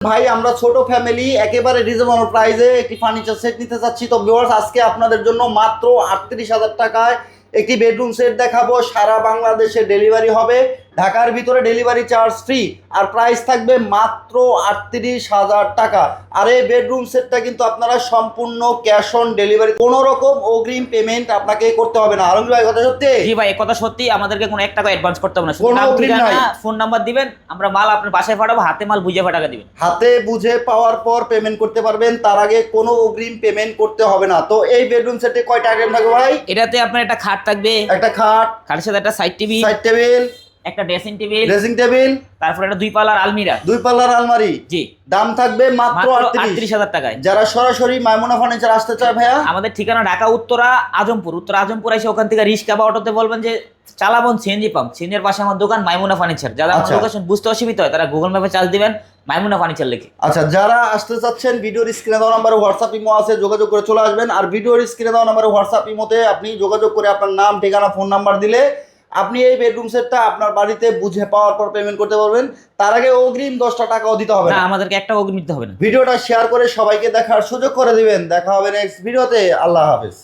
ভাই আমরা ছোট ফ্যামিলি একেবারে রিজনেবল প্রাইসে একটি ফার্নিচার সেট নিতে চাচ্ছি। তো ভিউয়ার্স আজকে আপনাদের জন্য মাত্র ৩৮,০০০ টাকায় একটি বেডরুম সেট দেখাবো। সারা বাংলাদেশে ডেলিভারি হবে, ঢাকার ভিতরে ডেলিভারি চার্জ ফ্রি, আর প্রাইস থাকবে মাত্র ৩৮,০০০ টাকা। আর এই বেডরুম সেটটা কিন্তু আপনারা সম্পূর্ণ ক্যাশ অন ডেলিভারি, কোনো রকম অগ্রিম পেমেন্ট আপনাকে করতে হবে না। আলমগীর ভাই কথা সত্যি? জি ভাই, কথা সত্যি। আমাদেরকে কোনো 1 টাকা অ্যাডভান্স করতে হবে না, শুধু কোনো নাম অগ্রিম ঠিকানা নাই। ফোন নাম্বার দিবেন, আমরা মাল আপনার বাসায় পাঠাবো। হাতে মাল বুঝে টাকা দিবেন। হাতে বুঝে পাওয়ার পর পেমেন্ট করতে পারবেন, তার আগে কোনো অগ্রিম পেমেন্ট করতে হবে না। তো এই বেডরুম সেটে কয়টা আইটেম থাকবে ভাই? এটাতে আপনার একটা খাট থাকবে, একটা খাট, খাটের সাথে একটা সাইড টিভি, সাইড টেবিল, একটা ড্রেসিং টেবিল, ড্রেসিং টেবিল, তারপর একটা 2 পাল্লার আলমিরা। 2 পাল্লার আলমারি। জি, দাম থাকবে মাত্র মাত্র ৩৮,০০০ 38,000 টাকায়। যারা সরাসরি মাইমুনা ফার্নিচার আসতে চায় ভাইয়া, আমাদের ঠিকানা ঢাকা উত্তরা আজমপুর। উত্তরা আজমপুর এসে ওখান থেকে রিক্সা বা অটোতে বলবেন যে চালাবন সিএনজি পাম্প, সিএনজির পাশে আমার দোকান মাইমুনা ফার্নিচার। যারা আমার লোকেশন বুঝতে অসুবিধা হয় তারা গুগল ম্যাপে চার্জ দিবেন মাইমুনা ফার্নিচার লিখে। আচ্ছা, যারা আসতে চাচ্ছেন ভিডিওর স্ক্রিনে দেওয়া নাম্বারে হোয়াটসঅ্যাপ ইমো আছে, যোগাযোগ করে চলে আসবেন। আর ভিডিওর স্ক্রিনে দেওয়া নাম্বারে হোয়াটসঅ্যাপ ইমোতে আপনি যোগাযোগ করে আপনার নাম, ঠিকানা, ফোন নাম্বার দিলে আপনি এই বেডরুম সেটটা আপনার বাড়িতে বুঝে পাওয়ার পর পেমেন্ট করতে পারবেন। তার আগে অগ্রিম 10টা টাকাও দিতে হবে না, না। আমাদেরকে একটা অগ্রিম দিতে হবে না। ভিডিওটা শেয়ার করে সবাইকে দেখার সুযোগ করে দিবেন। দেখা হবে নেক্সট ভিডিওতে। আল্লাহ হাফেজ।